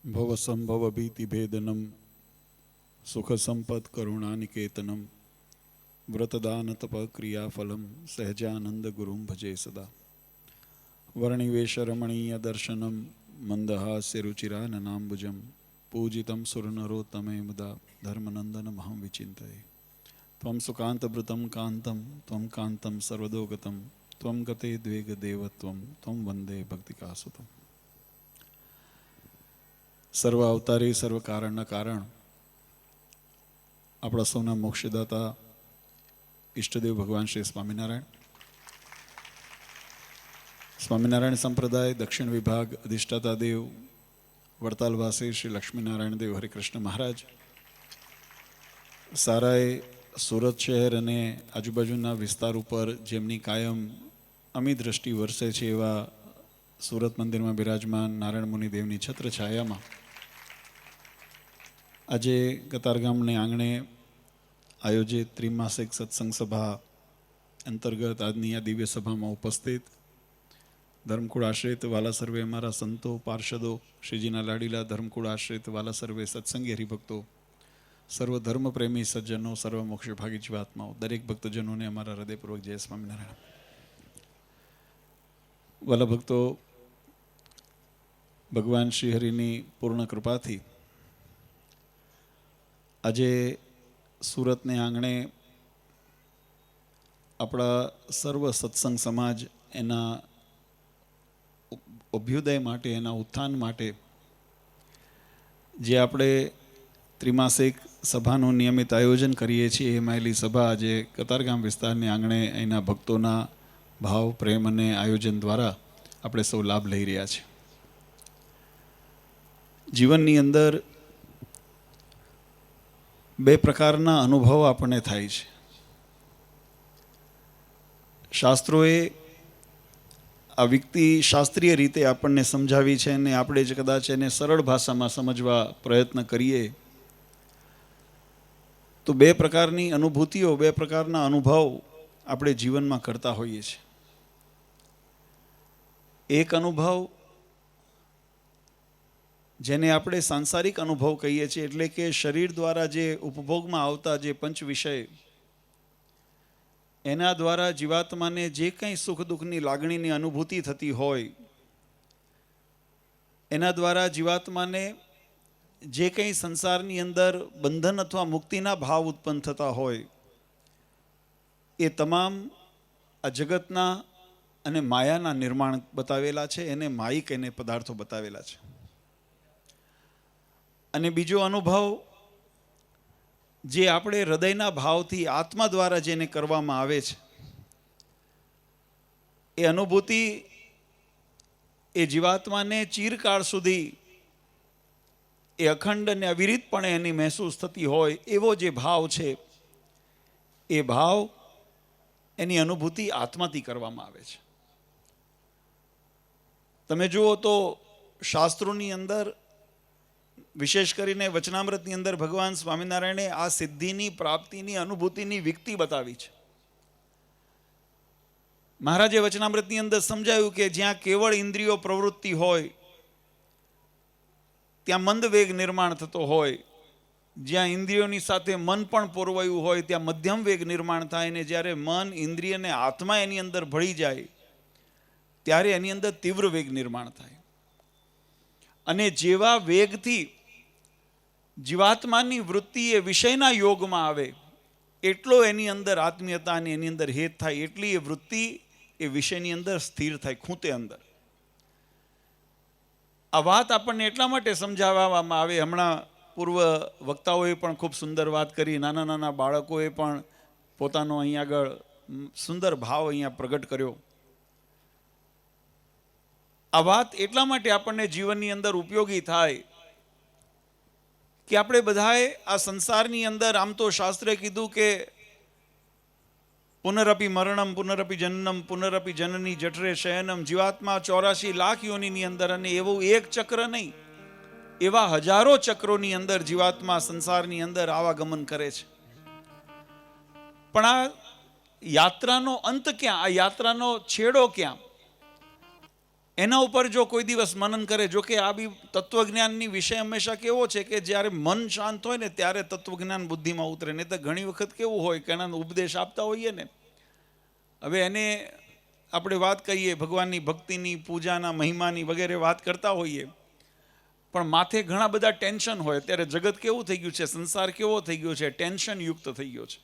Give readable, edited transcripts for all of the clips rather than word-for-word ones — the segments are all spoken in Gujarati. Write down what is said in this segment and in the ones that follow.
ભવસંભવ ભીતિભેદનમ સુખ સંપત કરુણાનિકેતનમ વ્રતદાન તપ ક્રિયાફલમ સહજાનંદ ગુરુમ ભજે સદા. વર્ણિવેશ રમણીય દર્શનમ મંદહાસ્ય રુચિરાનનાંબુજમ પૂજિતમ સુરનરોત્તમે મુદા ધર્મનંદનમહં વિચિંતયે. ત્વં સુકાંતભૃતં કાંતમ ત્વં કાંતમ સર્વદોગતમ ત્વં ગતે દ્વેગ દેવત્વમ ત્વં વંદે ભક્તિકાસુતમ. સર્વ અવતારી સર્વ કારણના કારણ આપણા સૌના મોક્ષદાતા ઈષ્ટદેવ ભગવાન શ્રી સ્વામિનારાયણ. સ્વામિનારાયણ સંપ્રદાય દક્ષિણ વિભાગ અધિષ્ઠાતા દેવ વડતાલવાસી શ્રી લક્ષ્મીનારાયણ દેવ હરિકૃષ્ણ મહારાજ, સારાએ સુરત શહેર અને આજુબાજુના વિસ્તાર ઉપર જેમની કાયમ અમી દ્રષ્ટિ વરસે છે એવા સુરત મંદિરમાં બિરાજમાન નારાયણ મુનિ દેવની છત્ર છાયામાં આજે કતારગામને આંગણે આયોજિત ત્રિમાસિક સત્સંગ સભા અંતર્ગત આજની આ દિવ્ય સભામાં ઉપસ્થિત ધર્મકુળ આશ્રિત વાલા સર્વે અમારા સંતો પાર્ષદો, શ્રીજીના લાડીલા ધર્મકુળ આશ્રિત વાલા સર્વે સત્સંગી હરિભક્તો, સર્વ ધર્મ પ્રેમી સજ્જનો, સર્વ મોક્ષભાગી જીવાત્માઓ, દરેક ભક્તજનોને અમારા હૃદયપૂર્વક જય સ્વામિનારાયણ. વાલા ભક્તો, ભગવાન શ્રી હરિની પૂર્ણ કૃપાથી આજે સુરતને આંગણે આપણા સર્વ સત્સંગ સમાજ એના અભ્યુદય માટે, એના ઉત્થાન માટે જે આપણે ત્રિમાસિક સભાનું નિયમિત આયોજન કરીએ છીએ એ માયલી સભા આજે કતારગામ વિસ્તારની આંગણે એના ભક્તોના ભાવ, પ્રેમ અને આયોજન દ્વારા આપણે સૌ લાભ લઈ રહ્યા છીએ. જીવનની અંદર બે પ્રકારના અનુભવો આપણને થાય છે. શાસ્ત્રોએ આ વ્યક્તિ શાસ્ત્રીય રીતે આપણને સમજાવી છે અને આપણે જ કદાચ એને સરળ ભાષામાં સમજવા પ્રયત્ન કરીએ તો બે પ્રકારની અનુભૂતિઓ, બે પ્રકારના અનુભવ આપણે જીવનમાં કરતા હોઈએ છીએ. એક અનુભવ જેને આપણે સાંસારિક અનુભવ કહીએ છીએ, એટલે કે શરીર દ્વારા જે ઉપભોગમાં આવતા જે પંચ વિષય, એના દ્વારા જીવાત્માને જે કંઈ સુખ દુઃખની લાગણીની અનુભૂતિ થતી હોય, એના દ્વારા જીવાત્માને જે કંઈ સંસારની અંદર બંધન અથવા મુક્તિના ભાવ ઉત્પન્ન થતા હોય, એ તમામ આ જગતના અને માયાના નિર્માણ બતાવેલા છે, એને માયિક એને પદાર્થો બતાવેલા છે. અને બીજો અનુભવ જે આપણે હૃદયના ભાવથી આત્મા દ્વારા જેને કરવામાં આવે છે, એ અનુભૂતિ એ જીવાત્માને ચિરકાળ સુધી એ અખંડ અને અવિરતપણે એની મહેસૂસ થતી હોય એવો જે ભાવ છે, એ ભાવ એની અનુભૂતિ આત્માથી કરવામાં આવે છે. તમે જુઓ તો શાસ્ત્રોની અંદર, વિશેષ કરીને વચનામૃતની અંદર ભગવાન સ્વામિનારાયણે આ સિદ્ધિની પ્રાપ્તિની અનુભૂતિની વિકતિ બતાવી છે. મહારાજે વચનામૃતની અંદર સમજાયું કે જ્યાં કેવળ ઇન્દ્રિયો પ્રવૃત્તિ હોય ત્યાં મંદ વેગ નિર્માણ થતો હોય, જ્યાં ઇન્દ્રિયોની સાથે મન પણ પોરવાયું હોય ત્યાં મધ્યમ વેગ નિર્માણ થાય, ને જ્યારે મન, ઇન્દ્રિય અને આત્મા એની અંદર ભળી જાય ત્યારે એની અંદર તીવ્ર વેગ નિર્માણ થાય. અને જેવા વેગથી જીવાત્માની વૃત્તિ એ વિષયના યોગમાં આવે એટલો એની અંદર આત્મીયતા અને એની અંદર હેત થાય, એટલી એ વૃત્તિ એ વિષયની અંદર સ્થિર થાય, ખૂંતે અંદર. આ વાત આપણને એટલા માટે સમજાવવામાં આવે. હમણાં પૂર્વ વક્તાઓએ પણ ખૂબ સુંદર વાત કરી, નાના નાના બાળકોએ પણ પોતાનો અહીં આગળ સુંદર ભાવ અહીંયા પ્રગટ કર્યો. આ વાત એટલા માટે આપણને જીવનની અંદર ઉપયોગી થાય કે આપણે બધાએ આ સંસારની અંદર, આમ તો શાસ્ત્રે કીધું કે પુનરપી મરણમ પુનરપી જનનમ પુનરપી જનની જઠરે શયનમ, જીવાત્મા 84 લાખ યોનિની અંદર, અને એવું એક ચક્ર નહીં, એવા હજારો ચક્રોની અંદર જીવાત્મા સંસારની અંદર આવાગમન કરે છે. પણ આ યાત્રાનો અંત ક્યાં? આ યાત્રાનો છેડો ક્યાં? એના ઉપર જો કોઈ દિવસ મનન કરે, જો કે આ બી તત્વજ્ઞાનની વિષય હંમેશા કેવો છે કે જ્યારે મન શાંત હોય ને ત્યારે તત્વજ્ઞાન બુદ્ધિમાં ઉતરે. નહીં તો ઘણી વખત કેવું હોય કે એના ઉપદેશ આપતા હોઈએ ને, હવે એને આપણે વાત કહીએ ભગવાનની ભક્તિની, પૂજાના, મહિમાની વગેરે વાત કરતા હોઈએ, પણ માથે ઘણા બધા ટેન્શન હોય. અત્યારે જગત કેવું થઈ ગયું છે, સંસાર કેવો થઈ ગયો છે, ટેન્શન યુક્ત થઈ ગયો છે.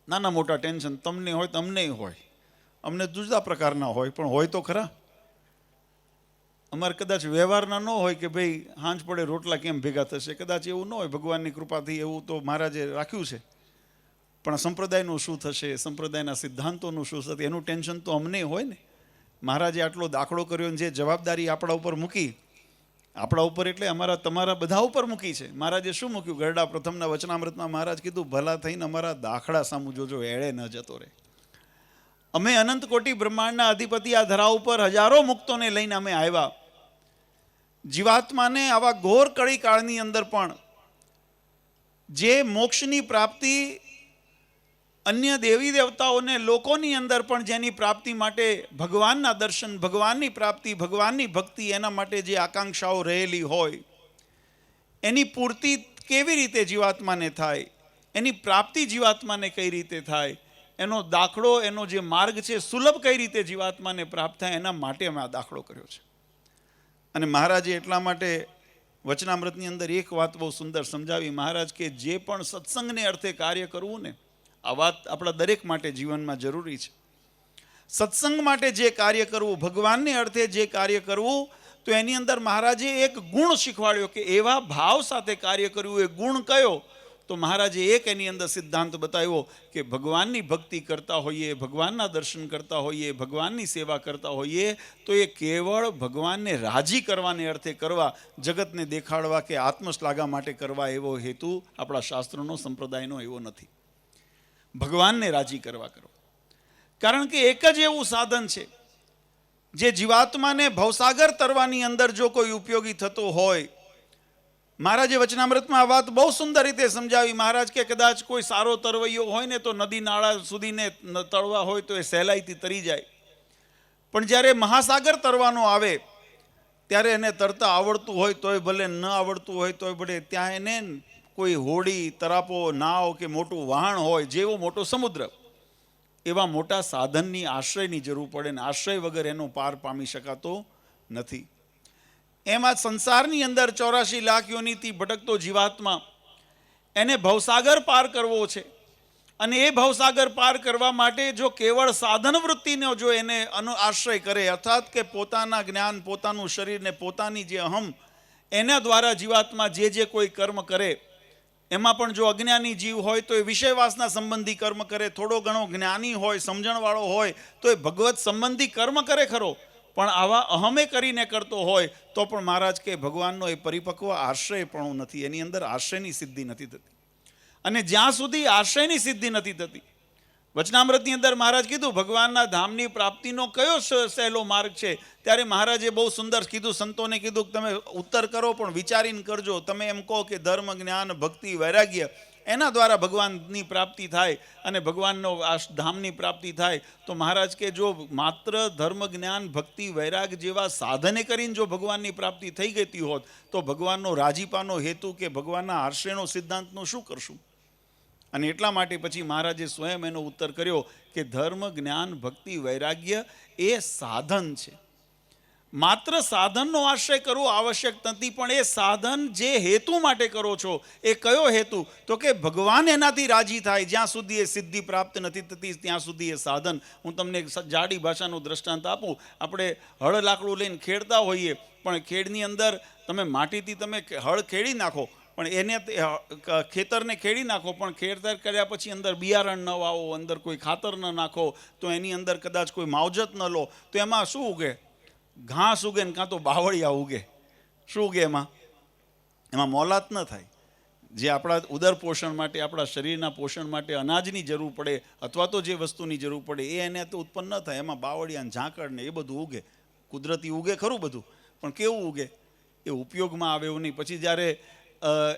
નાના મોટા ટેન્શન તમને હોય, તમને હોય, અમને જુદા પ્રકારના હોય, પણ હોય તો ખરા. અમારે કદાચ વ્યવહારના ન હોય કે ભાઈ હાંજ પડે રોટલા કેમ ભેગા થશે, કદાચ એવું ન હોય. ભગવાનની કૃપાથી એવું તો મહારાજે રાખ્યું છે, પણ સંપ્રદાયનું શું થશે, સંપ્રદાયના સિદ્ધાંતોનું શું થશે, એનું ટેન્શન તો અમને હોય ને. મહારાજે આટલો દાખલો કર્યો, જે જવાબદારી આપણા ઉપર મૂકી, આપણા ઉપર એટલે અમારા તમારા બધા ઉપર મૂકી છે. મહારાજે શું મૂક્યું? ગરડા પ્રથમના વચનામૃતમાં મહારાજ કીધું, ભલા થઈને અમારા દાખલા સામું જોજો, એળે ન જતો રહે. અમે અનંત કોટી બ્રહ્માંડના અધિપતિ આ ધરા ઉપર હજારો મુક્તોને લઈને અમે આવ્યા. જીવાત્માને આવા ઘોર કળી કાળની અંદર પણ જે મોક્ષની પ્રાપ્તિ અન્ય દેવી દેવતાઓને લોકોની અંદર પણ જેની પ્રાપ્તિ માટે ભગવાનના દર્શન, ભગવાનની પ્રાપ્તિ, ભગવાનની ભક્તિ, એના માટે જે આકાંક્ષાઓ રહેલી હોય, એની પૂર્તિ કેવી રીતે જીવાત્માને થાય, એની પ્રાપ્તિ જીવાત્માને કઈ રીતે થાય, એનો દાખલો, એનો જે માર્ગ છે સુલભ કઈ રીતે જીવાત્માને પ્રાપ્ત થાય, એના માટે અમે આ દાખલો કર્યો છે. અને મહારાજે એટલા માટે વચનામૃતની અંદર એક વાત બહુ સુંદર સમજાવી. મહારાજ કે જે પણ સત્સંગને અર્થે કાર્ય કરવું ને, આ વાત આપણા દરેક માટે જીવનમાં જરૂરી છે. સત્સંગ માટે જે કાર્ય કરવું, ભગવાનને અર્થે જે કાર્ય કરવું, તો એની અંદર મહારાજે એક ગુણ શીખવાડ્યો કે એવા ભાવ સાથે કાર્ય કરવું. એ ગુણ કયો? તો મહારાજે એક એની અંદર સિદ્ધાંત બતાવ્યો કે ભગવાનની ભક્તિ કરતા હોઈએ, ભગવાનના દર્શન કરતા હોઈએ, ભગવાનની સેવા કરતા હોઈએ, તો એ કેવળ ભગવાનને રાજી કરવાને અર્થે કરવા, જગતને દેખાડવા કે આત્મશ્લાઘા માટે કરવા, એવો હેતુ આપણા શાસ્ત્રોનો, સંપ્રદાયનો એવો નથી. ભગવાનને રાજી કરવા કરો. કારણ કે એક જ એવું સાધન છે જે જીવાત્માને ભવસાગર તરવાની અંદર જો કોઈ ઉપયોગી થતો હોય. મહારાજે વચનામૃતમાં આ વાત બહુ સુંદર રીતે સમજાવી. મહારાજ કે કદાચ કોઈ સારો તરવૈયો હોય ને તો નદી નાળા સુધીને તરવા હોય તો એ સહેલાઈથી તરી જાય, પણ જ્યારે મહાસાગર તરવાનો આવે ત્યારે એને તરતા આવડતું હોય તોય ભલે, ન આવડતું હોય તોય ભલે, ત્યાં એને કોઈ હોડી, તરાપો, નાવ કે મોટું વહાણ હોય, જેવો મોટો સમુદ્ર, એવા મોટા સાધનની આશ્રયની જરૂર પડે ને આશ્રય વગર એનો પાર પામી શકાતો નથી. એમાં સંસારની અંદર 84 લાખ યોનિથી ભટકતો જીવાત્મા, એને ભવસાગર પાર કરવો છે. અને એ ભવસાગર પાર કરવા માટે જો કેવળ સાધન વૃત્તિનો જો એને આશ્રય કરે, અર્થાત કે પોતાના જ્ઞાન, પોતાનું શરીર ને પોતાની જે અહમ, એના દ્વારા જીવાત્મા જે કોઈ કર્મ કરે, એમાં પણ જો અજ્ઞાની જીવ હોય તો એ વિષય વાસના સંબંધી કર્મ કરે, થોડો ઘણો જ્ઞાની હોય, સમજણવાળો હોય તો એ ભગવત સંબંધી કર્મ કરે ખરો, પણ આવા અહમે કરીને કરતો હોય તો પણ મહારાજ કે ભગવાનનો એ પરિપક્વ આશ્રય પણ નથી, એની અંદર આશ્રયની સિદ્ધિ નથી થતી. અને જ્યાં સુધી આશ્રયની સિદ્ધિ નથી થતી, વચનામૃતની અંદર મહારાજ કીધું ભગવાનના ધામની પ્રાપ્તિનો કયો સહેલો માર્ગ છે, ત્યારે મહારાજે બહુ સુંદર કીધું, સંતોને કીધું કે તમે ઉત્તર કરો પણ વિચારીને કરજો. તમે એમ કહો કે ધર્મ, જ્ઞાન, ભક્તિ, વૈરાગ્ય, એના દ્વારા ભગવાનની પ્રાપ્તિ થાય અને ભગવાનનો આ ધામની પ્રાપ્તિ થાય, તો મહારાજ કે જો માત્ર ધર્મ, જ્ઞાન, ભક્તિ, વૈરાગ જેવા સાધને કરીને જો ભગવાનની પ્રાપ્તિ થઈ ગઈ હોત તો ભગવાનનો રાજીપાનો હેતુ કે ભગવાનના આશ્રયનો સિદ્ધાંતનું શું કરશું? અને એટલા માટે પછી મહારાજે સ્વયં એનો ઉત્તર કર્યો કે ધર્મ, જ્ઞાન, ભક્તિ, વૈરાગ્ય એ સાધન છે. માત્ર સાધનનો આશ્રય કરવો આવશ્યક નથી, પણ એ સાધન જે હેતુ માટે કરો છો એ કયો હેતુ? તો કે ભગવાન એનાથી રાજી થાય. જ્યાં સુધી એ સિદ્ધિ પ્રાપ્ત નથી થતી ત્યાં સુધી એ સાધન. હું તમને એક જાડી ભાષાનું દ્રષ્ટાંત આપું. આપણે હળ લાકડું લઈને ખેડતા હોઈએ, પણ ખેડની અંદર તમે માટીથી તમે હળ ખેડી નાખો, પણ એને ખેતરને ખેડી નાખો, પણ ખેતર કર્યા પછી અંદર બિયારણ ન વાવો, અંદર કોઈ ખાતર ન નાખો, તો એની અંદર કદાચ કોઈ માવજત ન લો, તો એમાં શું ઉગે? ઘાસ ઉગે ને કાં તો બાવળિયા ઉગે. શું ઉગે એમાં? એમાં મોલાત ન થાય. જે આપણા ઉદર પોષણ માટે, આપણા શરીરના પોષણ માટે અનાજની જરૂર પડે અથવા તો જે વસ્તુની જરૂર પડે એ એને તો ઉત્પન્ન ન થાય. એમાં બાવળિયા ને ઝાકળ ને એ બધું ઉગે, કુદરતી ઉગે ખરું બધું, પણ કેવું ઉગે? એ ઉપયોગમાં આવે એવું નહીં. પછી જ્યારે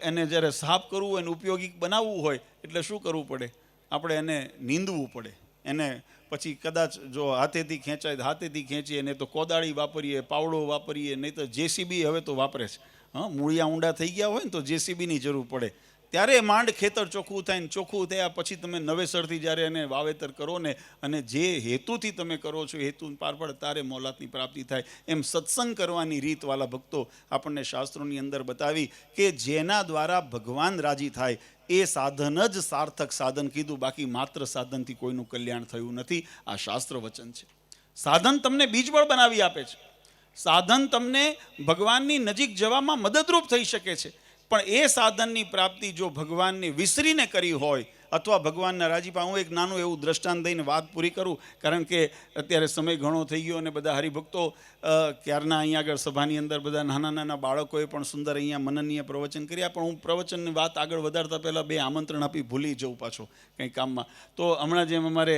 એને જ્યારે સાફ કરવું હોય અને ઉપયોગી બનાવવું હોય એટલે શું કરવું પડે? આપણે એને નીંદવું પડે. એને પછી કદાચ જો હાથેથી ખેંચાય તો હાથેથી ખેંચીએ, નહીં તો કોદાળી વાપરીએ, પાવડો વાપરીએ, નહીં તો જેસીબી હવે તો વાપરે છે. મૂળિયા ઊંડા થઈ ગયા હોય ને તો જેસીબીની જરૂર પડે, ત્યારે માંડ ખેતર ચોખ્ખું થાય ને ચોખ્ખું થયા પછી તમે નવેસરથી જ્યારે એને વાવેતર કરો ને અને જે હેતુથી તમે કરો છો હેતુ પાર પડે ત્યારે મોલાતની પ્રાપ્તિ થાય. એમ સત્સંગ કરવાની રીતવાલા ભક્તો આપણને શાસ્ત્રોની અંદર બતાવી કે જેના દ્વારા ભગવાન રાજી થાય એ સાધન જ સાર્થક સાધન કીધું. બાકી માત્ર સાધનથી કોઈનું કલ્યાણ થયું નથી. આ શાસ્ત્ર વચન છે. સાધન તમને બીજબળ બનાવી આપે છે, સાધન તમને ભગવાનની નજીક જવામાં મદદરૂપ થઈ શકે છે, પણ એ સાધનની પ્રાપ્તિ જો ભગવાનને વિસરીને કરી હોય અથવા ભગવાનના રાજીપા. હું એક નાનું એવું દ્રષ્ટાંત દઈને વાત પૂરી કરું, કારણ કે અત્યારે સમય ઘણો થઈ ગયો અને બધા હરિભક્તો ક્યારના અહીંયા આગળ સભાની અંદર બધા નાના નાના બાળકોએ પણ સુંદર અહીંયા મનનીય પ્રવચન કર્યા. પણ હું પ્રવચનની વાત આગળ વધારતા પહેલાં બે આમંત્રણ આપી ભૂલી જવું પાછો કંઈ કામમાં. તો હમણાં જેમ અમારે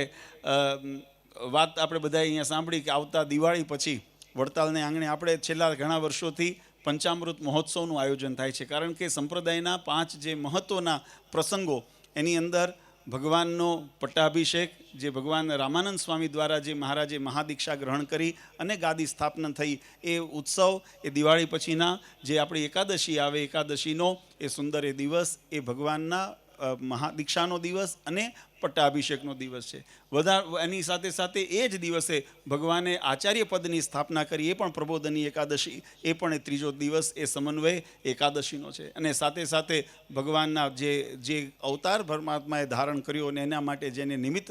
વાત આપણે બધા અહીંયા સાંભળી કે આવતા દિવાળી પછી વડતાલને આંગણે આપણે છેલ્લા ઘણા વર્ષોથી પંચામૃત મહોત્સવનું આયોજન થાય છે. કારણ કે સંપ્રદાયના 5 જે મહત્ત્વના પ્રસંગો એની અંદર ભગવાનનો પટ્ટાભિષેક, જે ભગવાન રામાનંદ સ્વામી દ્વારા જે મહારાજે મહાદીક્ષા ગ્રહણ કરી અને ગાદી સ્થાપના થઈ, એ ઉત્સવ, એ દિવાળી પછીના જે આપણી એકાદશી આવે એકાદશીનો એ સુંદર એ દિવસ, એ ભગવાનના મહાદીક્ષાનો દિવસ અને પટ્ટાભિષેકનો દિવસ છે. એની સાથે સાથે એ જ દિવસે ભગવાને આચાર્ય પદની સ્થાપના કરી, એ પણ પ્રબોધની એકાદશી, એ પણ એ ત્રીજો દિવસ, એ સમન્વય એકાદશીનો છે. અને સાથે સાથે ભગવાનના જે અવતાર પરમાત્માએ ધારણ કર્યો અને એના માટે જેને નિમિત્ત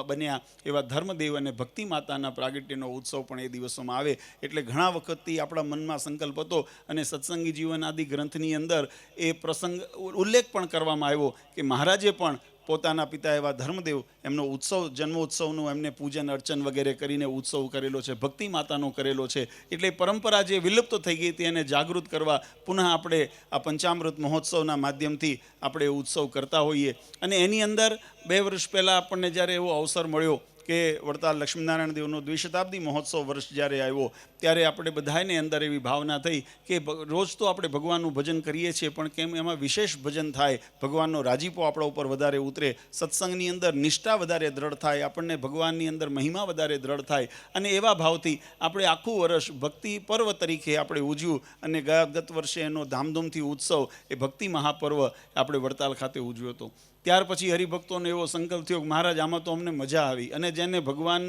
બન્યા એવા ધર્મદેવ અને ભક્તિ માતાના પ્રાગટ્યનો ઉત્સવ પણ એ દિવસોમાં આવે. એટલે ઘણા વખતથી આપણા મનમાં સંકલ્પ હતો અને સત્સંગી જીવન આદિ ગ્રંથની અંદર એ પ્રસંગ ઉલ્લેખ પણ કરવામાં આવ્યો કે મહારાજે પણ પોતાના પિતા એવા ધર્મદેવ એમનો ઉત્સવ, જન્મોત્સવનું એમને પૂજન અર્ચન વગેરે કરીને ઉત્સવ કરેલો છે, ભક્તિ માતાનો કરેલો છે. એટલે પરંપરા જે વિલુપ્ત થઈ ગઈ હતી એને જાગૃત કરવા પુનઃ આપણે આ પંચામૃત મહોત્સવના માધ્યમથી આપણે ઉત્સવ કરતા હોઈએ. અને એની અંદર 2 વર્ષ પહેલાં આપણને જ્યારે એવો અવસર મળ્યો કે વડતાલ લક્ષ્મીનારાયણ દેવનો દ્વિશતાબ્દી મહોત્સવ વર્ષ જ્યારે આવ્યો, ત્યારે આપણે બધાને અંદર એવી ભાવના થઈ કે રોજ તો આપણે ભગવાનનું ભજન કરીએ છીએ, પણ કેમ એમાં વિશેષ ભજન થાય, ભગવાનનો રાજીપો આપણા ઉપર વધારે ઉતરે, સત્સંગની અંદર નિષ્ઠા વધારે દ્રઢ થાય, આપણને ભગવાનની અંદર મહિમા વધારે દ્રઢ થાય. અને એવા ભાવથી આપણે આખું વર્ષ ભક્તિ પર્વ તરીકે આપણે ઉજવ્યું. અને ગત વર્ષે એનો ધામધૂમથી ઉત્સવ, એ ભક્તિ મહાપર્વ આપણે વડતાલ ખાતે ઉજવ્યો હતો. ત્યાર પછી હરિભક્તોને એવો સંકલ્પ થયો કે મહારાજ આમાં તો અમને મજા આવી. અને જેને ભગવાન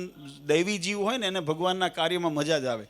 દૈવી જીવ હોય ને એને ભગવાનના કાર્યમાં મજા જ આવે.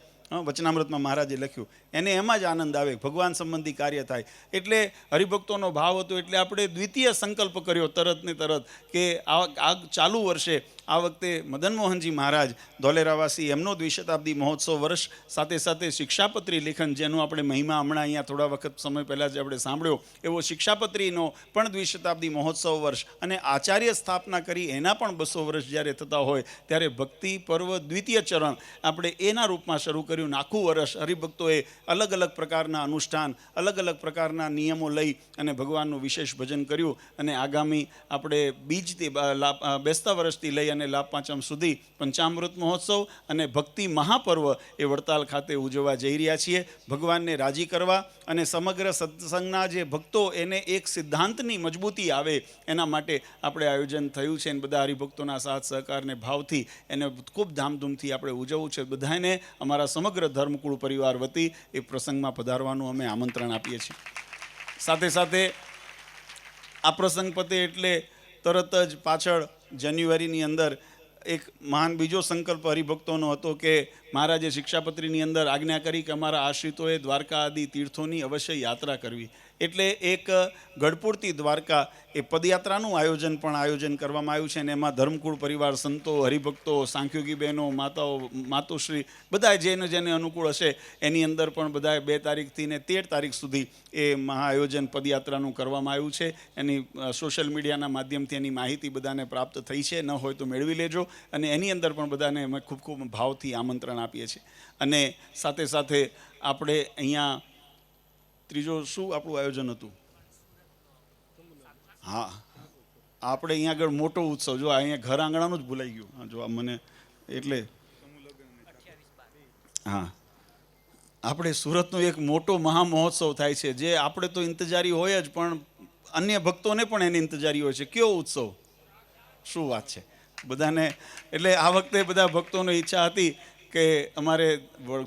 વચનામૃતમાં મહારાજે લખ્યું એને એમાં જ આનંદ આવે, ભગવાન સંબંધી કાર્ય થાય. એટલે હરિભક્તોનો ભાવ હતો. એટલે આપણે દ્વિતીય સંકલ્પ કર્યો તરત ને તરત કે આ ચાલુ વર્ષે આ વખતે મદનમોહનજી મહારાજ ધોલેરાવાસી, એમનો દ્વિશતાબ્દી મહોત્સવ વર્ષ, સાથે સાથે શિક્ષાપત્રી લેખન, જેનું આપણે મહિમા હમણાં અહીંયા થોડા વખત સમય પહેલાં જ આપણે સાંભળ્યો, એવો શિક્ષાપત્રીનો પણ દ્વિશતાબ્દી મહોત્સવ વર્ષ, અને આચાર્ય સ્થાપના કરી એના પણ 200 વર્ષ જ્યારે થતા હોય ત્યારે ભક્તિ પર્વ દ્વિતીય ચરણ આપણે એના રૂપમાં શરૂ કર્યું. આખું વર્ષ હરિભક્તોએ અલગ અલગ પ્રકારના અનુષ્ઠાન, અલગ અલગ પ્રકારના નિયમો લઈ અને ભગવાનનું વિશેષ ભજન કર્યું. અને આગામી આપણે બીજથી બેસતા વર્ષથી લઈ અને લાભ પાંચમ સુધી પંચામૃત મહોત્સવ અને ભક્તિ મહાપર્વ એ વડતાલ ખાતે ઉજવવા જઈ રહ્યા છીએ. ભગવાનને રાજી કરવા અને સમગ્ર સત્સંગના જે ભક્તો એને એક સિદ્ધાંતની મજબૂતી આવે એના માટે આપણે આયોજન થયું છે. અને બધા હરિભક્તોના સાથ સહકારને ભાવથી એને ખૂબ ધામધૂમથી આપણે ઉજવવું છે. બધાને અમારા સમગ્ર ધર્મકુળ પરિવાર વતી એ પ્રસંગમાં પધારવાનું અમે આમંત્રણ આપીએ છીએ. સાથે સાથે આ પ્રસંગ પતે એટલે તરત જ પાછળ જાન્યુઆરીની અંદર એક મહાન બીજો સંકલ્પ હરિભક્તોનો હતો કે મહારાજે શિક્ષાપત્રીની અંદર આજ્ઞા કરી કે અમારા આશ્રિતોએ દ્વારકા આદિ તીર્થોની અવશ્ય યાત્રા કરવી. એટલે એક ગઢપુરથી દ્વારકા એ પદયાત્રાનું આયોજન કરવામાં આવ્યું છે. અને એમાં ધર્મકુળ પરિવાર, સંતો, હરિભક્તો, સાંખ્યોગી બહેનો, માતાઓ, માતુશ્રી બધા જેને અનુકૂળ હશે એની અંદર પણ બધાએ 2 તારીખથી ને 13 તારીખ સુધી એ મહાઆયોજન પદયાત્રાનું કરવામાં આવ્યું છે. એની સોશિયલ મીડિયાના માધ્યમથી એની માહિતી બધાને પ્રાપ્ત થઈ છે, ન હોય તો મેળવી લેજો. અને એની અંદર પણ બધાને અમે ખૂબ ખૂબ ભાવથી આમંત્રણ આપીએ છીએ. અને સાથે સાથે આપણે અહીંયા ત્રીજો શું આપણું આયોજન હતું? હા, આપણે અહીંયા આગળ મોટો ઉત્સવ, જો અહીંયા ઘર આંગણાનું જ ભૂલાઈ ગયું. હા, જો મને એટલે હા, આપણે સુરતનો એક મોટો મહા મહોત્સવ થાય છે, જે આપણે તો ઇંતજારી હોય જ, પણ અન્ય ભક્તોને પણ એની ઇંતજારી હોય છે. કયો ઉત્સવ? શું વાત છે! બધાને. એટલે આ વખતે બધા ભક્તોની ઈચ્છા હતી કે અમારે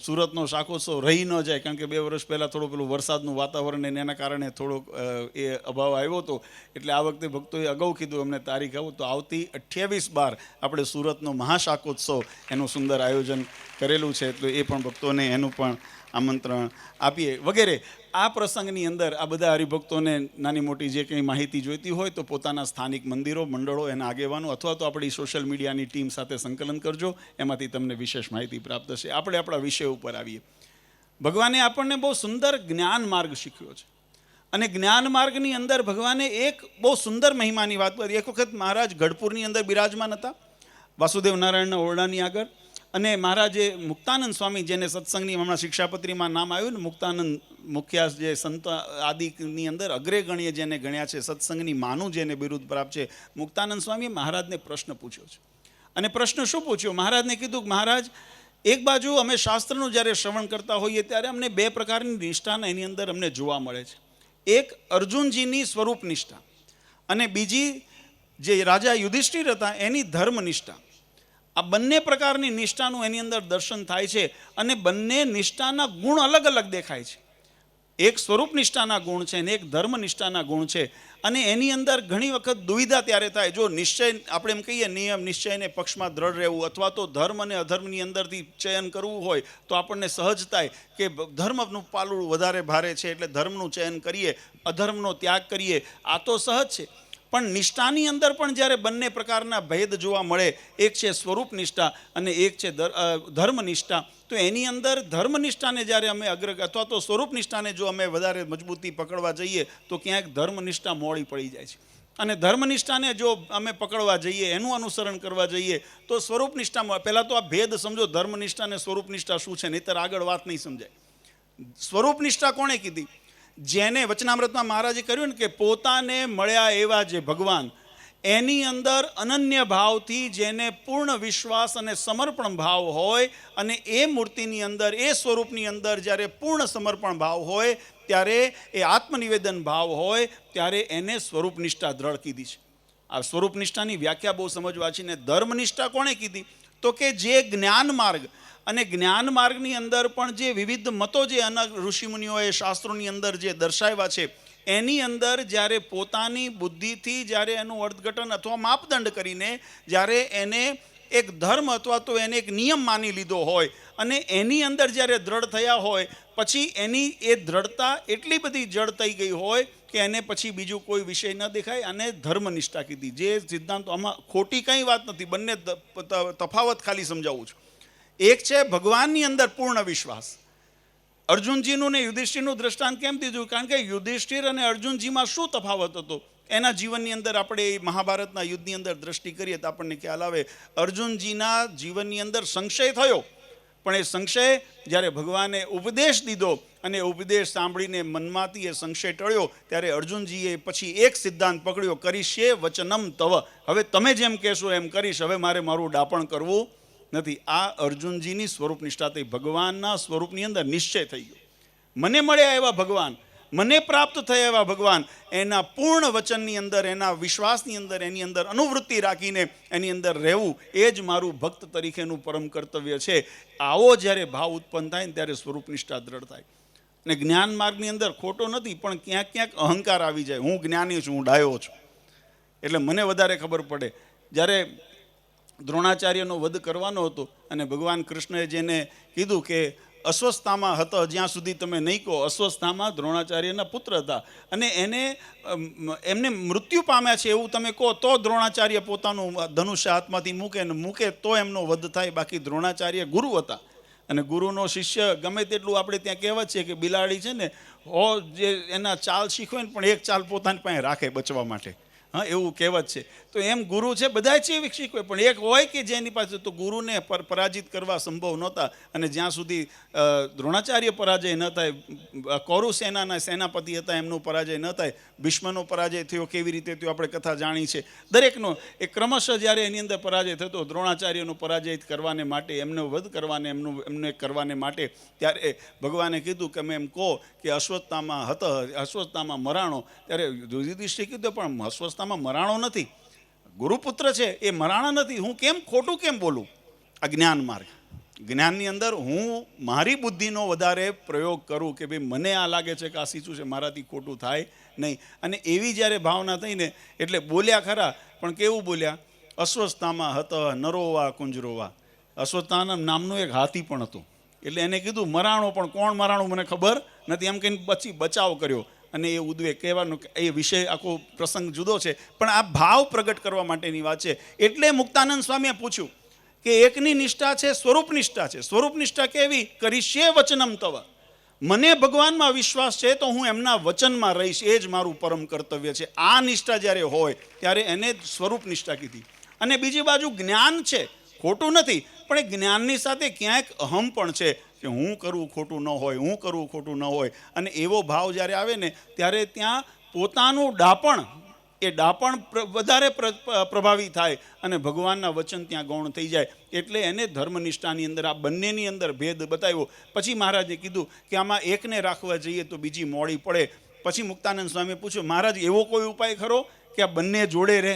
સુરતનો શાકોત્સવ રહી ન જાય, કારણ કે 2 વર્ષ પહેલાં થોડું પેલું વરસાદનું વાતાવરણ અને એના કારણે થોડોક એ અભાવ આવ્યો હતો. એટલે આ વખતે ભક્તોએ અગાઉ કીધું અમને તારીખ આવું, તો આવતી 28/12 આપણે સુરતનો મહાશાકોત્સવ એનું સુંદર આયોજન કરેલું છે. તો એ પણ ભક્તોને એનું પણ આમંત્રણ આપીએ વગેરે. આ પ્રસંગની અંદર આ બધા હરિભક્તોને નાની મોટી જે કંઈ માહિતી જોઈતી હોય તો પોતાના સ્થાનિક મંદિરો, મંડળો, એના આગેવાનો અથવા તો આપણી સોશિયલ મીડિયાની ટીમ સાથે સંકલન કરજો, એમાંથી તમને વિશેષ માહિતી પ્રાપ્ત થશે. આપણે આપણા વિષય ઉપર આવીએ. ભગવાને આપણને બહુ સુંદર જ્ઞાન માર્ગ શીખ્યો છે, અને જ્ઞાન માર્ગની અંદર ભગવાને એક બહુ સુંદર મહિમાની વાત કરી. એક વખત મહારાજ ગઢપુરની અંદર બિરાજમાન હતા, વાસુદેવ નારાયણના ઓરડાની આગળ, અને મહારાજે મુક્તાનંદ સ્વામી, જેને સત્સંગની હમણાં શિક્ષાપત્રીમાં નામ આવ્યું ને, મુક્તાનંદ મુખ્યા, જે સંત આદિની અંદર અગ્રેગણ્ય જેને ગણ્યા છે, સત્સંગની માનું જેને બિરુદ પ્રાપ્ત છે, મુક્તાનંદ સ્વામીએ મહારાજને પ્રશ્ન પૂછ્યો છે. અને પ્રશ્ન શું પૂછ્યો? મહારાજને કીધું કે મહારાજ, એક બાજુ અમે શાસ્ત્રનું જ્યારે શ્રવણ કરતા હોઈએ ત્યારે અમને 2 પ્રકારની નિષ્ઠાના એની અંદર અમને જોવા મળે છે. એક અર્જુનજીની સ્વરૂપ નિષ્ઠા, અને બીજી જે રાજા યુધિષ્ઠિર હતા એની ધર્મ નિષ્ઠા. આ બંને પ્રકારની નિષ્ઠાનું એની અંદર દર્શન થાય છે, અને બંને નિષ્ઠાના ગુણ અલગ અલગ દેખાય છે. એક સ્વરૂપ નિષ્ઠાના ગુણ છે અને એક ધર્મ નિષ્ઠાના ગુણ છે. અને એની અંદર ઘણી વખત દુવિધા ત્યારે થાય, જો નિશ્ચય આપણે એમ કહીએ નિયમ નિશ્ચયને પક્ષમાં દ્રઢ રહેવું, અથવા તો ધર્મ અને અધર્મની અંદરથી ચયન કરવું હોય તો આપણને સહજ થાય કે ધર્મનું પાલવું વધારે ભારે છે એટલે ધર્મનું ચયન કરીએ, અધર્મનો ત્યાગ કરીએ, આ તો સહજ છે. પણ નિષ્ઠાની અંદર પણ જ્યારે બંને પ્રકારના ભેદ જોવા મળે, એક છે સ્વરૂપ નિષ્ઠા અને એક છે ધર્મ નિષ્ઠા, તો એની અંદર ધર્મનિષ્ઠાને જ્યારે અમે અથવા તો સ્વરૂપ નિષ્ઠાને જો અમે વધારે મજબૂતી પકડવા જઈએ તો ક્યાંક ધર્મનિષ્ઠા મોડી પડી જાય છે. અને ધર્મનિષ્ઠાને જો અમે પકડવા જઈએ, એનું અનુસરણ કરવા જઈએ તો સ્વરૂપ નિષ્ઠામાં, પહેલાં તો આ ભેદ સમજો, ધર્મનિષ્ઠા અને સ્વરૂપ નિષ્ઠા શું છે, નહીંતર આગળ વાત નહીં સમજાય. સ્વરૂપ નિષ્ઠા કોણે કીધી? જેને વચનામૃતમાં મહારાજે કર્યું ને કે પોતાને મળ્યા એવા જે ભગવાન, એની અંદર અનન્ય ભાવથી જેને પૂર્ણ વિશ્વાસ અને સમર્પણ ભાવ હોય, અને એ મૂર્તિની અંદર, એ સ્વરૂપની અંદર જ્યારે પૂર્ણ સમર્પણ ભાવ હોય, ત્યારે એ આત્મનિવેદન ભાવ હોય, ત્યારે એને સ્વરૂપ નિષ્ઠા દ્રઢ કીધી છે. આ સ્વરૂપ નિષ્ઠાની વ્યાખ્યા બહુ સમજવા છે. ને ધર્મનિષ્ઠા કોણે કીધી? તો કે જે જ્ઞાન માર્ગ, અને જ્ઞાન માર્ગની અંદર પણ જે વિવિધ મતો જે ઋષિમુનિઓએ શાસ્ત્રોની અંદર જે દર્શાવ્યા છે, એની અંદર જ્યારે પોતાની બુદ્ધિથી જ્યારે એનું અર્થઘટન અથવા માપદંડ કરીને જ્યારે એને એક ધર્મ અથવા તો એને એક નિયમ માની લીધો હોય, અને એની અંદર જ્યારે દ્રઢ થયા હોય, પછી એની એ દ્રઢતા એટલી બધી જડ થઈ ગઈ હોય કે એને પછી બીજું કોઈ વિષય ન દેખાય, અને ધર્મનિષ્ઠા કીધી. જે સિદ્ધાંતો, આમાં ખોટી કંઈ વાત નથી, બંને તફાવત ખાલી સમજાવું છું. એક છે ભગવાનની અંદર પૂર્ણ વિશ્વાસ. અર્જુનજીનું ને યુધિષ્ઠિરનું દ્રષ્ટાંત કેમ દીધું? કારણ કે યુધિષ્ઠિર અને અર્જુનજીમાં શું તફાવત હતો એના જીવનની અંદર આપણે મહાભારતના યુદ્ધની અંદર દ્રષ્ટિ કરીએ તો આપણને ખ્યાલ આવે. અર્જુનજીના જીવનની અંદર સંશય થયો, પણ એ સંશય જ્યારે ભગવાને ઉપદેશ દીધો અને ઉપદેશ સાંભળીને મનમાંથી એ સંશય ટળ્યો, ત્યારે અર્જુનજીએ પછી એક સિદ્ધાંત પકડ્યો, કરીશે વચનમ તવ, હવે તમે જેમ કહેશો એમ કરીશ, હવે મારે મારું ડાપણ કરવું નથી. આ અર્જુનજીની સ્વરૂપ નિષ્ઠા થઈ. ભગવાનના સ્વરૂપની અંદર નિશ્ચય થઈ ગયો, મને મળ્યા એવા ભગવાન, મને પ્રાપ્ત થયા એવા ભગવાન, એના પૂર્ણ વચનની અંદર, એના વિશ્વાસની અંદર, એની અંદર અનુવૃત્તિ રાખીને એની અંદર રહેવું, એ જ મારું ભક્ત તરીકેનું પરમ કર્તવ્ય છે. આવો જ્યારે ભાવ ઉત્પન્ન થાય ને ત્યારે સ્વરૂપ નિષ્ઠા દ્રઢ થાય. ને જ્ઞાન માર્ગની અંદર ખોટો નથી, પણ ક્યાંક ક્યાંક અહંકાર આવી જાય. હું જ્ઞાની છું, હું ડાયો છું, એટલે મને વધારે ખબર પડે. જ્યારે દ્રોણાચાર્યનો વધ કરવાનો હતો અને ભગવાન કૃષ્ણએ જેને કીધું કે અસ્વસ્થતામાં હતા જ્યાં સુધી તમે નહીં કહો, અસ્વસ્થતામાં દ્રોણાચાર્યના પુત્ર હતા, અને એમને મૃત્યુ પામ્યા છે એવું તમે કહો તો દ્રોણાચાર્ય પોતાનું ધનુષ્ય હાથમાંથી મૂકે તો એમનો વધ થાય. બાકી દ્રોણાચાર્ય ગુરુ હતા, અને ગુરુનો શિષ્ય ગમે તેટલું આપણે ત્યાં કહેવત છે કે બિલાડી છે ને જે એના ચાલ શીખવે ને પણ એક ચાલ પોતાની પાસે રાખે બચવા માટે, હા, એવું કહેવત છે. તો એમ ગુરુ છે, બધા છે એવી શીખવે, પણ એક હોય કે જેની પાસે, તો ગુરુને પરાજિત કરવા સંભવ નહોતા. અને જ્યાં સુધી દ્રોણાચાર્ય પરાજય ન થાય, કૌરવ સેનાના સેનાપતિ હતા એમનો પરાજય ન થાય, ભીષ્મનો પરાજય થયો કેવી રીતે થયો આપણે કથા જાણી છે. દરેકનો એ ક્રમશઃ જ્યારે એની અંદર પરાજય થતો, દ્રોણાચાર્યનો પરાજય કરવાને માટે, એમનો વધ કરવાને, એમને કરવાને માટે, ત્યારે ભગવાને કીધું કે અમે એમ કહો કે અસ્વસ્થતામાં હતા, અસ્વસ્થતામાં મરાણો. ત્યારે યુધિષ્ઠિરે કીધું પણ અસ્વસ્થતામાં મરાણો નથી, ગુરુપુત્ર છે એ મરાણા નથી, હું કેમ ખોટું કેમ બોલું? આ જ્ઞાન માર્ગ, જ્ઞાનની અંદર હું મારી બુદ્ધિનો વધારે પ્રયોગ કરું કે ભાઈ મને આ લાગે છે કે આ સીચું છે, મારાથી ખોટું થાય નહીં. અને એવી જ્યારે ભાવના થઈને એટલે બોલ્યા ખરા, પણ કેવું બોલ્યા? અસ્વસ્થતામાં હત નરોવા કુંજરોવા. અસ્વસ્થતાના નામનું એક હાથી પણ હતું, એટલે એને કીધું મરાણો, પણ કોણ મરાણું મને ખબર નથી, એમ કહીને પછી બચાવ કર્યો. અને એ ઉદ્વેગ કહેવાનો એ વિષય આખો પ્રસંગ જુદો છે, પણ આ ભાવ પ્રગટ કરવા માટેની વાત છે. એટલે મુક્તાનંદ સ્વામીએ પૂછ્યું કે એકની નિષ્ઠા છે સ્વરૂપ નિષ્ઠા છે. સ્વરૂપ નિષ્ઠા કેવી? કરીશ્યે વચનમ તવ. મને ભગવાનમાં વિશ્વાસ છે તો હું એમના વચનમાં રહીશ, એ જ મારું પરમ કર્તવ્ય છે. આ નિષ્ઠા જ્યારે હોય ત્યારે એને સ્વરૂપ નિષ્ઠા કીધી. અને બીજી બાજુ જ્ઞાન છે, ખોટું નથી, પણ એ જ્ઞાનની સાથે ક્યાંક અહમ પણ છે કે હું કરવું ખોટું ન હોય, હું કરવું ખોટું ન હોય. અને એવો ભાવ જ્યારે આવે ને ત્યારે ત્યાં પોતાનું ડાપણ, એ ડાપણ વધારે પ્રભાવી થાય અને ભગવાનના વચન ત્યાં ગૌણ થઈ જાય. એટલે એને ધર્મનિષ્ઠાની અંદર આ બંનેની અંદર ભેદ બતાવ્યો. પછી મહારાજે કીધું કે આમાં એકને રાખવા જઈએ તો બીજી મોડી પડે. પછી મુક્તાનંદ સ્વામીએ પૂછ્યું, મહારાજ એવો કોઈ ઉપાય ખરો કે આ બંને જોડે રહે,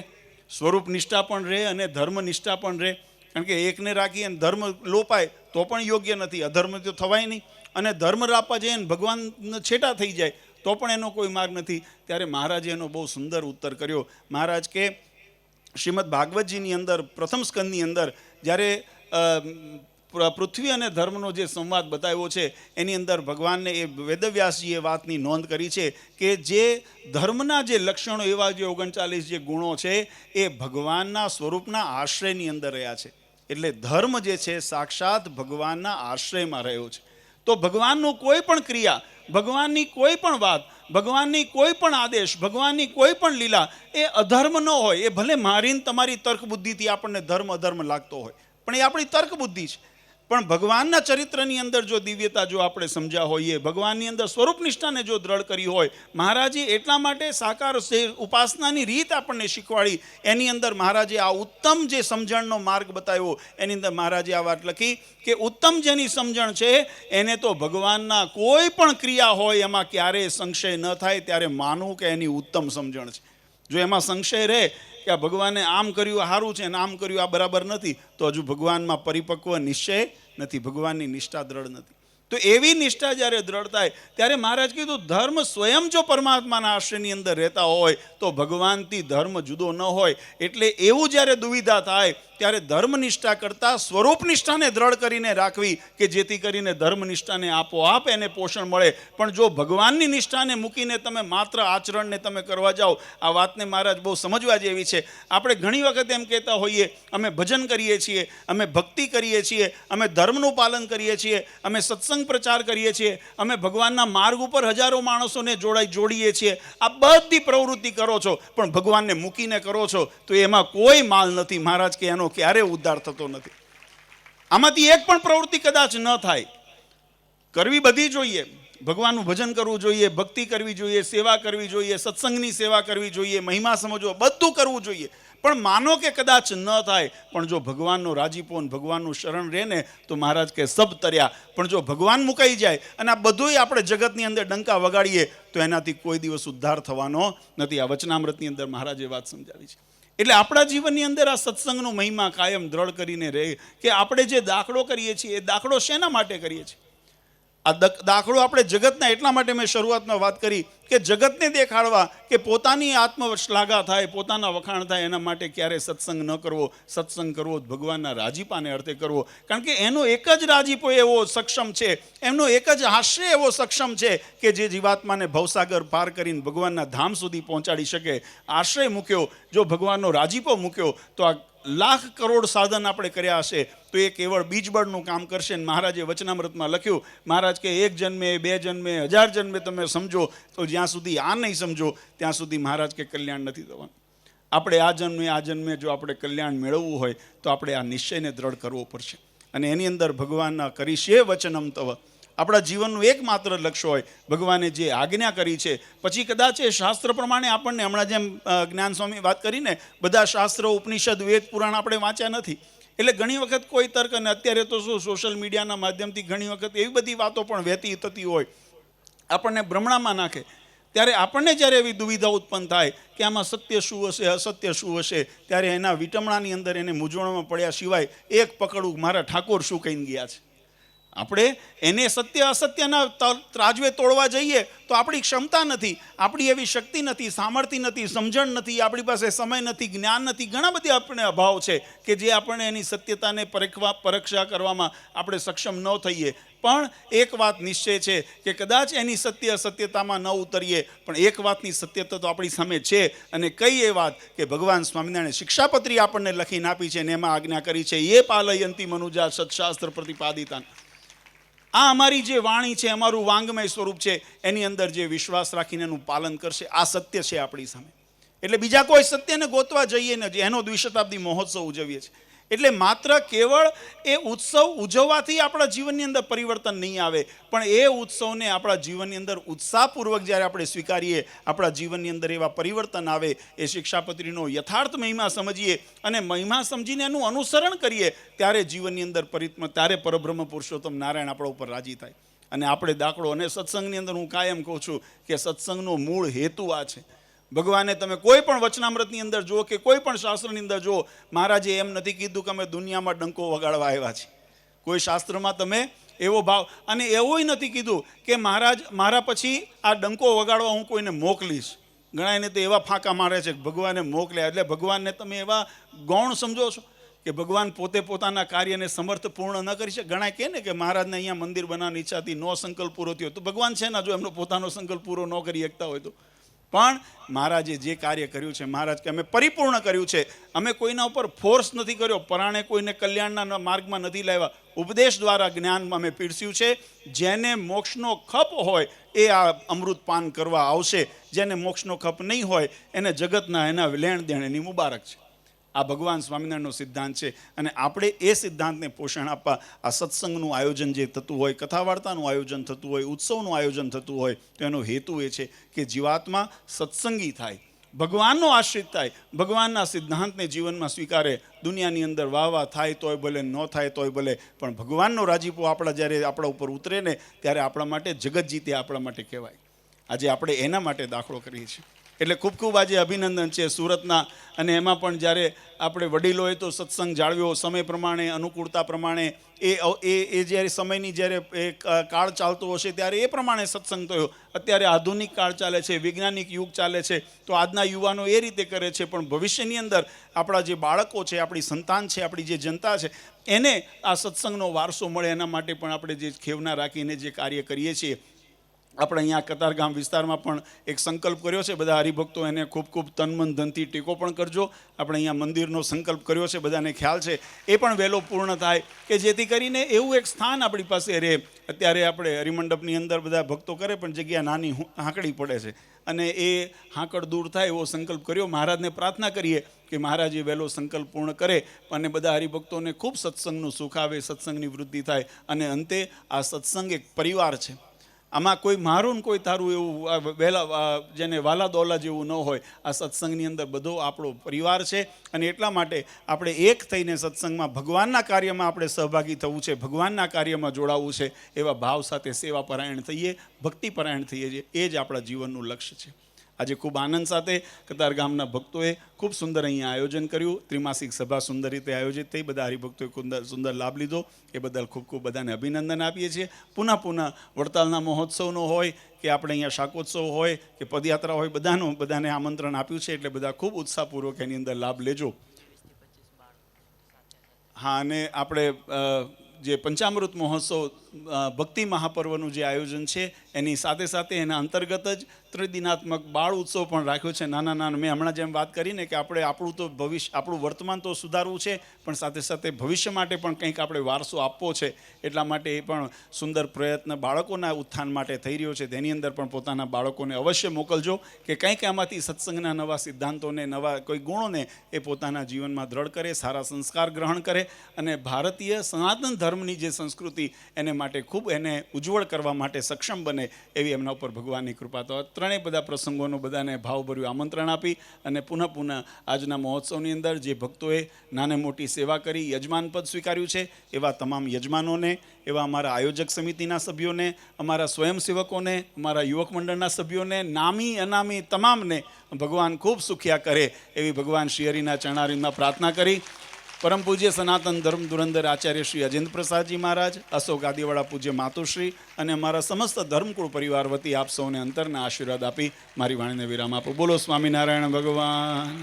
સ્વરૂપ નિષ્ઠા પણ રહે અને ધર્મનિષ્ઠા પણ રહે? કારણ કે એકને રાખી અને ધર્મ લોપાય તો પણ યોગ્ય નથી, અધર્મ તો થવાય નહીં. અને ધર્મ રાખવા જઈએ ને ભગવાન છેટા થઈ જાય તો પણ એનો કોઈ માર્ગ નથી. ત્યારે મહારાજે એનો બહુ સુંદર ઉત્તર કર્યો. મહારાજ કે શ્રીમદ ભાગવતજીની અંદર પ્રથમ સ્કંદની અંદર જ્યારે પૃથ્વી અને ધર્મનો જે સંવાદ બતાવ્યો છે એની અંદર ભગવાનને એ વેદવ્યાસજીએ વાતની નોંધ કરી છે કે જે ધર્મના જે લક્ષણો, એવા જે 39 જે ગુણો છે એ ભગવાનના સ્વરૂપના આશ્રયની અંદર રહ્યા છે. એટલે ધર્મ જે છે સાક્ષાત ભગવાનના આશ્રયમાં રહ્યો છે. તો ભગવાનનું કોઈ પણ ક્રિયા, ભગવાનની કોઈ પણ વાત, ભગવાનની કોઈ પણ આદેશ, ભગવાનની કોઈ પણ લીલા એ અધર્મ ન હોય. એ ભલે મારીને તમારી તર્ક બુદ્ધિથી આપણને ધર્મ અધર્મ લાગતો હોય, પણ એ આપણી તર્ક બુદ્ધિ છે. પણ ભગવાનના ચરિત્રની અંદર જો દિવ્યતા જો આપણે સમજ્યા હોઈએ, ભગવાનની અંદર સ્વરૂપ નિષ્ઠાને જો દ્રઢ કરી હોય, મહારાજે એટલા માટે સાકાર ઉપાસનાની રીત આપણને શીખવાડી. એની અંદર મહારાજે આ ઉત્તમ જે સમજણનો માર્ગ બતાવ્યો. એની અંદર મહારાજે આ વાત લખી કે ઉત્તમ જેની સમજણ છે એને તો ભગવાનના કોઈ પણ ક્રિયા હોય એમાં ક્યારેય સંશય ન થાય ત્યારે માનવું કે એની ઉત્તમ સમજણ છે. જો એમાં સંશય રહે કે આ ભગવાને આમ કર્યું સારું છે અને આમ કર્યું આ બરાબર નથી, તો હજુ ભગવાનમાં પરિપક્વ નિશ્ચય નથી, ભગવાનની નિષ્ઠા દ્રઢ નથી. તો એવી નિષ્ઠા જ્યારે દ્રઢ થાય ત્યારે મહારાજ કીધું ધર્મ સ્વયં જો પરમાત્માના આશ્રયની અંદર રહેતા હોય તો ભગવાનથી ધર્મ જુદો ન હોય. એટલે એવું જ્યારે દુવિધા થાય ત્યારે ધર્મનિષ્ઠા કરતાં સ્વરૂપ નિષ્ઠાને દ્રઢ કરીને રાખવી કે જેથી કરીને ધર્મનિષ્ઠાને આપોઆપ એને પોષણ મળે. પણ જો ભગવાનની નિષ્ઠાને મૂકીને તમે માત્ર આચરણને તમે કરવા જાઓ, આ વાતને મહારાજ બહુ સમજવા જેવી છે. આપણે ઘણી વખત એમ કહેતા હોઈએ અમે ભજન કરીએ છીએ, અમે ભક્તિ કરીએ છીએ, અમે ધર્મનું પાલન કરીએ છીએ, અમે સત્સંગ પ્રચાર કરીએ છીએ, અમે ભગવાનના માર્ગ ઉપર હજારો માણસોને જોડીએ છીએ. આ બધી પ્રવૃત્તિ કરો છો પણ ભગવાનને મૂકીને કરો છો તો એમાં કોઈ માલ નથી. મહારાજ કે એનો ક્યારે ઉદ્ધાર થતો નથી. આમાંથી એક પણ પ્રવૃત્તિ કદાચ ન થાય. કરવી બધી જોઈએ, ભગવાનનું ભજન કરવું જોઈએ, ભક્તિ કરવી જોઈએ, સેવા કરવી જોઈએ, સત્સંગની સેવા કરવી જોઈએ, મહિમા સમજવો, બધું કરવું જોઈએ. પણ માનો કે કદાચ ન થાય, પણ જો ભગવાનનો રાજીપો ને ભગવાનનું શરણ રહે ને તો મહારાજ કે સબ તર્યા. પણ જો ભગવાન મુકાઈ જાય અને આ બધુંય આપણે જગતની અંદર ડંકા વગાડીએ તો એનાથી કોઈ દિવસ ઉદ્ધાર થવાનો નથી. આ વચનામૃતની અંદર મહારાજે વાત સમજાવી છે. એટલે આપણા જીવનની અંદર આ સત્સંગનો મહિમા કાયમ દ્રઢ કરીને રહે કે આપણે જે દાખલો કરીએ છીએ એ દાખલો શેના માટે કરીએ છીએ? આ દાખલો આપણે જગતના એટલા માટે મેં શરૂઆતમાં વાત કરી કે જગતને દેખાડવા કે પોતાની આત્મશ્લાઘા થાય, પોતાના વખાણ થાય, એના માટે ક્યારે સત્સંગ ન કરવો. સત્સંગ કરવો ભગવાનના રાજીપાને અર્થે કરવો. કારણ કે એનો એક જ રાજીપો એવો સક્ષમ છે, એમનો એક જ આશ્રય એવો સક્ષમ છે કે જે જીવાત્માને ભવસાગર પાર કરીને ભગવાનના ધામ સુધી પહોંચાડી શકે. આશ્રય મૂક્યો, જો ભગવાનનો રાજીપો મૂક્યો તો આ લાખ કરોડ સાધન આપણે કર્યા હશે તો એ કેવળ બીજબળનું કામ કરશે. મહારાજે વચનામૃતમાં લખ્યું, મહારાજ કે 1 જન્મે 2 જન્મે 1000 જન્મે તમે સમજો તો જ્યાં સુધી આ નહીં સમજો ત્યાં સુધી મહારાજ કે કલ્યાણ નથી થવાનું. આપણે આ જન્મે જો આપણે કલ્યાણ મેળવવું હોય તો આપણે આ નિશ્ચયને દ્રઢ કરવો પડશે. અને એની અંદર ભગવાનના કરીશે વચનમ તવ, આપણા જીવનનું એકમાત્ર લક્ષ્ય હોય. ભગવાને જે આજ્ઞા કરી છે પછી કદાચ એ શાસ્ત્ર પ્રમાણે આપણને, હમણાં જેમ જ્ઞાન સ્વામી વાત કરીને, બધા શાસ્ત્રો ઉપનિષદ વેદ પુરાણ આપણે વાંચ્યા નથી. એટલે ઘણી વખત કોઈ તર્ક, અને અત્યારે તો શું સોશિયલ મીડિયાના માધ્યમથી ઘણી વખત એવી બધી વાતો પણ વહેતી થતી હોય આપણને ભ્રમણામાં નાખે. ત્યારે આપણને જ્યારે એવી દુવિધા ઉત્પન્ન થાય કે આમાં સત્ય શું હશે, અસત્ય શું હશે, ત્યારે એના વિટમણાની અંદર એને મૂંઝવણમાં પડ્યા સિવાય એક પકડવું, મારા ઠાકોર શું કહીને ગયા છે. આપણે એને સત્ય અસત્યના ત્રાજવે તોડવા જઈએ તો આપણી ક્ષમતા નથી, આપણી એવી શક્તિ નથી, સામર્થ્ય નથી, સમજણ નથી, આપણી પાસે સમય નથી, જ્ઞાન નથી, ઘણા બધા આપણે અભાવ છે કે જે આપણને એની સત્યતાને પરીક્ષા કરવામાં આપણે સક્ષમ ન થઈએ. પણ એક વાત નિશ્ચય છે કે કદાચ એની સત્ય અસત્યતામાં ન ઉતરીએ, પણ એક વાતની સત્યતા તો આપણી સામે છે. અને કઈ એ વાત કે ભગવાન સ્વામિનારાયણે શિક્ષાપત્રી આપણને લખીને આપી છે અને એમાં આજ્ઞા કરી છે, એ પાલયંતી મનુજા સત્શાસ્ત્ર પ્રતિપાદિતાન. આ અમારી જે વાણી છે, અમારું વાંગમય સ્વરૂપ છે, એની અંદર જે વિશ્વાસ રાખીને એનું પાલન કરશે, આ સત્ય છે આપણી સામે. એટલે બીજા કોઈ સત્યને ગોતવા જઈએ નથી. એનો દ્વિશતાબ્દી મહોત્સવ ઉજવીએ છીએ. એટલે માત્ર કેવળ એ ઉત્સવ ઉજવવાથી આપણા જીવનની અંદર પરિવર્તન નહીં આવે, પણ એ ઉત્સવને આપણા જીવનની અંદર ઉત્સાહપૂર્વક જ્યારે આપણે સ્વીકારીએ, આપણા જીવનની અંદર એવા પરિવર્તન આવે, એ શિક્ષાપત્રીનો યથાર્થ મહિમા સમજીએ અને મહિમા સમજીને એનું અનુસરણ કરીએ, ત્યારે જીવનની અંદર ત્યારે પરબ્રહ્મ પુરુષોત્તમ નારાયણ આપણા ઉપર રાજી થાય. અને આપણે દાખલો, અને સત્સંગની અંદર હું કાયમ કહું છું કે સત્સંગનો મૂળ હેતુ આ છે. ભગવાને તમે કોઈ પણ વચનામૃતની અંદર જુઓ કે કોઈ પણ શાસ્ત્રની અંદર જુઓ, મહારાજે એમ નથી કીધું કે અમે દુનિયામાં ડંકો વગાડવા આવ્યા છીએ. કોઈ શાસ્ત્રમાં તમે એવો ભાવ, અને એવું નથી કીધું કે મહારાજ મારા પછી આ ડંકો વગાડવા હું કોઈને મોકલીશ. ઘણા એને તો એવા ફાંકા મારે છે કે ભગવાને મોકલ્યા, એટલે ભગવાનને તમે એવા ગૌણ સમજો છો કે ભગવાન પોતે પોતાના કાર્યને સમર્થ પૂર્ણ ન કરી શકે. ઘણા કહે ને કે મહારાજને અહીંયા મંદિર બનાવવાની ઈચ્છા હતી, નો સંકલ્પ પૂરો થયો, તો ભગવાન છે ના, જો એમનો પોતાનો સંકલ્પ પૂરો ન કરી શકતા હોય તો. પણ મહારાજે જે કાર્ય કર્યું છે, મહારાજ કે અમે પરિપૂર્ણ કર્યું છે. અમે કોઈના ઉપર ફોર્સ નથી કર્યો, પરાણે કોઈને કલ્યાણના માર્ગમાં નથી લાવ્યા. ઉપદેશ દ્વારા જ્ઞાન અમે પીરસ્યું છે. જેને મોક્ષનો ખપ હોય એ આ અમૃત પાન કરવા આવશે, જેને મોક્ષનો ખપ નહીં હોય એને જગતના એના લેણ દેણ એની મુબારક છે. આ ભગવાન સ્વામિનારાયણનો સિદ્ધાંત છે. અને આપણે એ સિદ્ધાંતને પોષણ આપવા આ સત્સંગનું આયોજન જે થતું હોય, કથા વાર્તાનું આયોજન થતું હોય, ઉત્સવનું આયોજન થતું હોય, તો એનો હેતુ એ છે કે જીવાત્મા સત્સંગી થાય, ભગવાનનો આશ્રિત થાય, ભગવાનના સિદ્ધાંતને જીવનમાં સ્વીકારે. દુનિયાની અંદર વાહ થાય તોય ભલે, ન થાય તોય ભલે, પણ ભગવાનનો રાજીપો જ્યારે આપણા ઉપર ઉતરે ને, ત્યારે આપણા માટે જગત જીતે આપણા માટે કહેવાય. આજે આપણે એના માટે દાખલો કરીએ છીએ. એટલે ખૂબ ખૂબ આજે અભિનંદન છે સુરતના. અને એમાં પણ જ્યારે આપણે વડીલોએ તો સત્સંગ જાળવ્યો, સમય પ્રમાણે, અનુકૂળતા પ્રમાણે, એ જ્યારે સમયની જ્યારે એ કાળ ચાલતો હશે ત્યારે એ પ્રમાણે સત્સંગ થયો. અત્યારે આધુનિક કાળ ચાલે છે, વૈજ્ઞાનિક યુગ ચાલે છે, તો આજના યુવાનો એ રીતે કરે છે. પણ ભવિષ્યની અંદર આપણા જે બાળકો છે, આપણી સંતાન છે, આપણી જે જનતા છે, એને આ સત્સંગનો વારસો મળે, એના માટે પણ આપણે જે ખેવના રાખીને જે કાર્ય કરીએ છીએ. આપણે અહીંયા કતારગામ વિસ્તારમાં પણ એક સંકલ્પ કર્યો છે. બધા હરિભક્તો એને ખૂબ ખૂબ તન મન ધનથી ટેકો પણ કરજો. આપણે અહીંયા મંદિરનો સંકલ્પ કર્યો છે, બધાને ખ્યાલ છે. એ પણ વહેલો પૂર્ણ થાય કે જેથી કરીને એવું એક સ્થાન આપણી પાસે રહે. અત્યારે આપણે હરિમંડપની અંદર બધા ભક્તો કરે, પણ જગ્યા નાની હાંકડી પડે છે. અને એ હાંકડ દૂર થાય એવો સંકલ્પ કર્યો. મહારાજને પ્રાર્થના કરીએ કે મહારાજ એ વહેલો સંકલ્પ પૂર્ણ કરે અને બધા હરિભક્તોને ખૂબ સત્સંગનું સુખ આવે, સત્સંગની વૃદ્ધિ થાય. અને અંતે આ સત્સંગ એક પરિવાર છે. આમાં કોઈ મારું ને કોઈ તારું એવું વહેલા જેને વાલા દોલા જેવું ન હોય. આ સત્સંગની અંદર બધો આપણો પરિવાર છે. અને એટલા માટે આપણે એક થઈને સત્સંગમાં ભગવાનના કાર્યમાં આપણે સહભાગી થવું છે, ભગવાનના કાર્યમાં જોડાવવું છે. એવા ભાવ સાથે સેવાપરાયણ થઈએ, ભક્તિપરાયણ થઈએ છીએ. એ જ આપણા જીવનનું લક્ષ્ય છે. આજે ખૂબ આનંદ સાથે કતારગામના ભક્તોએ ખૂબ સુંદર અહીંયા આયોજન કર્યું. ત્રિમાસિક સભા સુંદર રીતે આયોજિત થઈ. બધા હરિભક્તોએ સુંદર લાભ લીધો. એ બદલ ખૂબ ખૂબ બધાને અભિનંદન આપીએ છીએ. પુનઃ વડતાલના મહોત્સવનો હોય કે આપણે અહીંયા શાકોત્સવ હોય કે પદયાત્રા હોય, બધાને આમંત્રણ આપ્યું છે. એટલે બધા ખૂબ ઉત્સાહપૂર્વક એની અંદર લાભ લેજો. હા, અને આપણે જે પંચામૃત મહોત્સવ ભક્તિ મહાપર્વનું જે આયોજન છે, એની સાથે સાથે એના અંતર્ગત જ ત્રિદિનાત્મક બાળ ઉત્સવ પણ રાખ્યો છે. નાના મેં હમણાં જેમ વાત કરીને કે આપણે આપણું તો ભવિષ્ય, આપણું વર્તમાન તો સુધારવું છે, પણ સાથે સાથે ભવિષ્ય માટે પણ કંઈક આપણે વારસો આપવો છે. એટલા માટે એ પણ સુંદર પ્રયત્ન બાળકોના ઉત્થાન માટે થઈ રહ્યો છે. તેની અંદર પણ પોતાના બાળકોને અવશ્ય મોકલજો કે કંઈક આમાંથી સત્સંગના નવા સિદ્ધાંતોને, નવા કોઈ ગુણોને એ પોતાના જીવનમાં દ્રઢ કરે, સારા સંસ્કાર ગ્રહણ કરે અને ભારતીય સનાતન ધર્મ ધર્મની જે સંસ્કૃતિ એને માટે ખૂબ એને ઉજ્જવળ કરવા માટે સક્ષમ બને એવી એમના ઉપર ભગવાનની કૃપા. તો આ ત્રણેય બધા પ્રસંગોનું બધાને ભાવભર્યું આમંત્રણ આપી અને પુનઃ આજના મહોત્સવની અંદર જે ભક્તોએ નાને મોટી સેવા કરી, યજમાન પદ સ્વીકાર્યું છે, એવા તમામ યજમાનોને, એવા અમારા આયોજક સમિતિના સભ્યોને, અમારા સ્વયંસેવકોને, અમારા યુવક મંડળના સભ્યોને, નામી અનામી તમામને ભગવાન ખૂબ સુખિયા કરે એવી ભગવાન શ્રી હરિના ચરણારવિંદમાં પ્રાર્થના કરી. પરમ પૂજ્ય સનાતન ધર્મ ધુરંધર આચાર્ય શ્રી અજેન્દ્ર પ્રસાદજી મહારાજ, અશોક આદિવાળા પૂજ્ય માતુશ્રી અને અમારા સમસ્ત ધર્મકુળ પરિવાર વતી આપ સૌને અંતરના આશીર્વાદ આપી મારી વાણીને વિરામ આપો. બોલો સ્વામિનારાયણ ભગવાન.